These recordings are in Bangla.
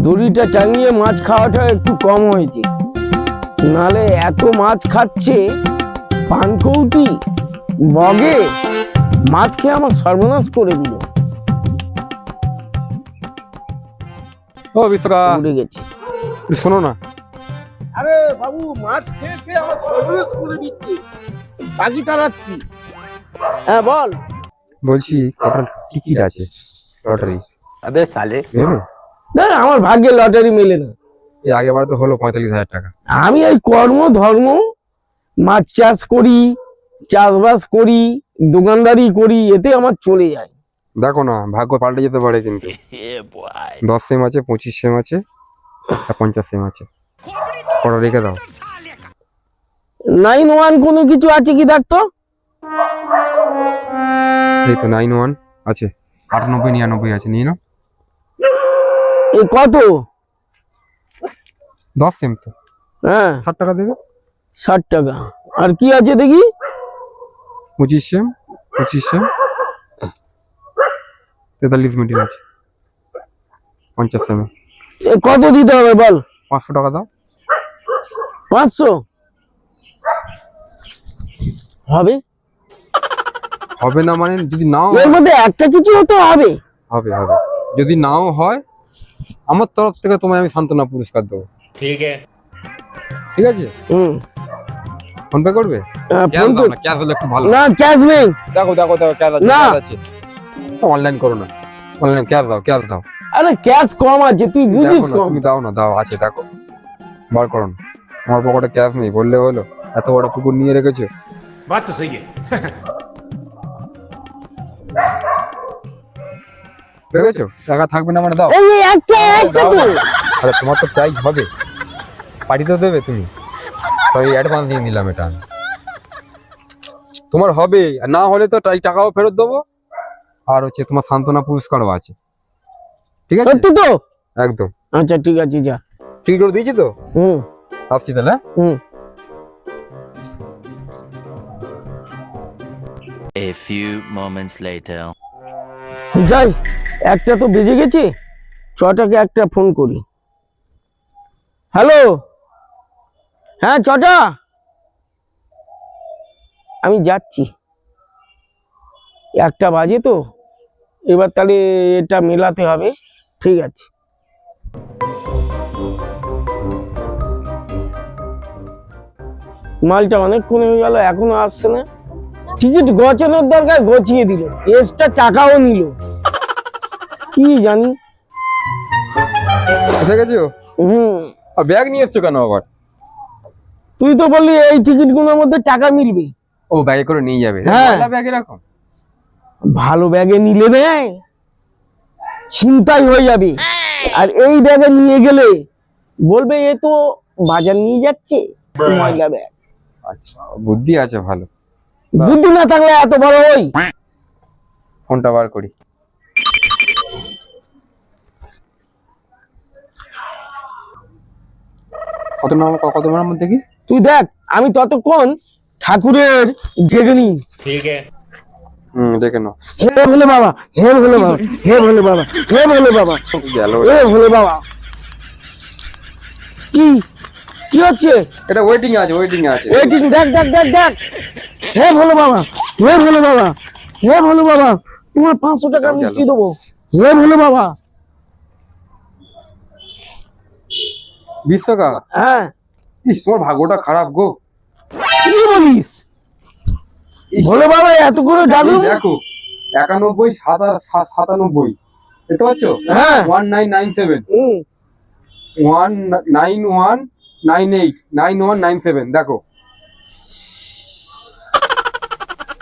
দড়িটা টাঙিয়ে মাছ খাওয়াটা একটু কম হয়েছে, নালে এত মাছ খাচ্ছে পানকৌটি বগে, মাছ খেয়ে আমার সর্বনাশ করে দিল। ও বিশ্বকা উড়ে গেছে। শোনো না, আরে বাবু, মাছ খেয়ে খেয়ে আমার সর্বনাশ করে দিচ্ছে, পাখি তাড়াচ্ছি। হ্যাঁ বল। বলছি কটা টিকিট আছে লটারি? अबे साले না আমার ভাগ্যে লটারি মেলে না। এই আগেবার তো হলো 45,000 টাকা। আমি এই কর্ম ধর্ম, মাছ চাষ করি, চাষবাস করি, দোকানদারি করি, এতে আমার চলে যায়। দেখো না, ভাগ্য পাল্টে যেতে পারে কিন্তু। 10 সেম আছে, 25 সেম আছে, আর 50 সেম আছে। কটা রেখে দাও। 9-1 কোনো কিছু আছে কি দেখতো? এই তো 9-1 আছে, 98-99 আছে, নিয়ে নাও। এই কত? 10 সেম তো, হ্যাঁ 60 টাকা দেবে। 60 টাকা। আর কি আছে দেখি? 25 সেম, 25 সেম, 43 মিনিট আছে, 50 সেম। এই কত দিতে হবে বল? 500 টাকা দাও। 500 হবে? হবে না মানে যদি নাও এর মধ্যে একটা কিছু হতে হবে। হবে হবে, যদি নাও হয় আমার তরফ থেকে তোমায় আমি সান্ত্বনা পুরস্কার দেবো। ঠিক আছে? ফোন পে করবে? ক্যাশ দাও না, ক্যাশ হলে একটু ভালো। না ক্যাশ নেই। দেখো দেখো দেখো, ক্যাশ আছে, না। ক্যাশ আছে। অনলাইন করো না, অনলাইন ক্যাশ দাও, ক্যাশ দাও। আরে ক্যাশ কম আছে, তুই বুঝিস দেখো না, কম। তুমি দাও না, দাও আছে, দেখো বার করো না। আমার পকেটে ক্যাশ নেই বললে হলো? এত বড় পুকুর নিয়ে রেখেছো। बात तो सही है রেখেছো, টাকা থাকবে না মানে দাও। এই একটা একটা দাও তো। না। আরে তোমার তো প্রাইজ হবে, পার্টি তো দেবে তুমি, তো এই অ্যাডভান্স দিয়ে নিলাম এটা আমি। তোমার হবে, আর না হলে তো টাকাও ফেরত দেবো, আর হচ্ছে তোমার সান্ত্বনা পুরস্কারও আছে। ঠিক আছে? সত্যি তো? একদম। আচ্ছা ঠিক আছে, যা। ঠিক করে দিয়েছি তো? হুম আসছি তাহলে। হুম। A few moments later. যাই, একটা তো বেজে গেছে, ছটাকে একটা ফোন করি। হ্যালো, হ্যাঁ ছটা, আমি যাচ্ছি, একটা বাজে তো, এবার তাহলে এটা মেলাতে হবে। ঠিক আছে। মালটা অনেকক্ষণ হয়ে গেল, এখনো আসছে না। টিকিট গচানোর দরকার, গচিয়ে দিল, এক্সট্রা টাকাও নিল, কি জানি। এসে গেছো? হুম। আর ব্যাগ নিয়ে এসছো কেন আবার? তুই তো বললি এই টিকিট গুলোর মধ্যে টাকা মিলবে। ও ব্যাগে করে নিয়ে যাবে? হ্যাঁ। ব্যাগে রাখো। ভালো ব্যাগে নিলে নেয়, ছিনতাই হয়ে যাবে, আর এই ব্যাগে নিয়ে গেলে বলবে এ তো বাজার নিয়ে যাচ্ছে, ময়লা ব্যাগ। আচ্ছা, বুদ্ধি আছে ভালো। বুদ্ধি না থাকলে এত বড় ওই। ফোনটা বার করি। কত নম্বর দেখি? তুই দেখ, আমি ততক্ষণ ঠাকুরের ঢেকে নি। দেখে নাও। হে ভোলে বাবা, হে ভোলে বাবা, হে ভোলে বাবা, হে ভোলে বাবা, গেল। হে ভোলে বাবা। কি কি হচ্ছে? এটা ওয়েটিং আছে, ওয়েটিং আছে। ওয়েটিং, দেখ দেখ দেখ দেখ। হে ভোলে বাবা, হে ভোলে বাবা, হে ভোলে বাবা, তোমার 500 টাকা গেল। মিষ্টি দেবো। হে ভোলে বাবা। বিশ্বকা, হ্যাঁ ইস তোমার ভাগ্যটা খারাপ গো। কি বলিস? ভোলে বাবা এত করে ডাকলো। দেখো 91 97 দেখতে পাচ্ছ? হ্যাঁ। 1997 19198 9197 দেখো।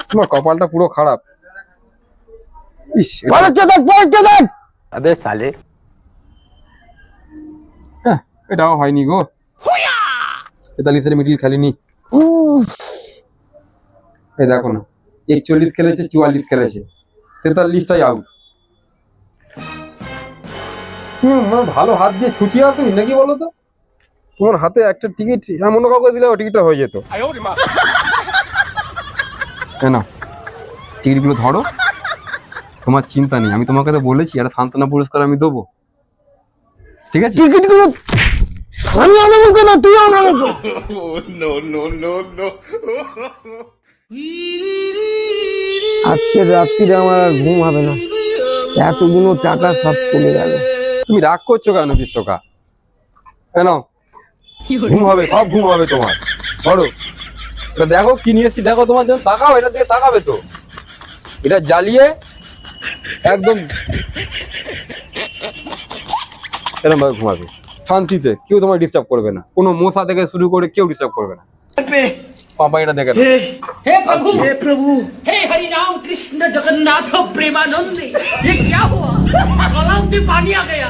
তোমার কপালটা পুরো খারাপ। ইস, পরেরটা দেখ, পরেরটা দেখ। अबे साले এটাও হয়নি গো। 43 মিডিল খেলেনি। এই দেখো না, 41 খেলেছে, 44 খেলেছে, 43টাই আউট। ভালো হাত দিয়ে ছুটিয়ে আসুন নাকি বলো তো? তোমার হাতে একটা টিকিট এমন কাউকে দিলে টিকিটটা হয়ে যেত। না, টিকিটগুলো ধরো, তোমার চিন্তা নেই, আমি তোমাকে তো বলেছি একটা সান্ত্বনা পুরস্কার আমি দেবো। ঠিক আছে? টিকিট গুলো আমি আনাবো কেন, তুই আনাবো। আজকের রাত্রিরে আমার আর ঘুম হবে না, এতগুলো টাকা সব চলে গেল। তুমি রাগ করছো কেন বিশ্বকা? কেন ঘুম হবে? সব ঘুম হবে তোমার। ধরো এটা দেখো কি নিয়ে এসেছি, দেখো তোমার জন্য। তাকাও, এটা দিকে তাকাবে তো। এটা জ্বালিয়ে একদম এরকম ভাবে ঘুমাবে শান্তিতে, কেউ তোমার ডিস্টার্ব করবে না। কোনো মশা থেকে শুরু করে কেউ ডিস্টার্ব করবে না। পাপা এটা দেখে নাও। हे प्रभु हे हरि राम कृष्ण जगन्नाथ प्रेमानंद, ये क्या हुआ? गलाव में पानी आ गया।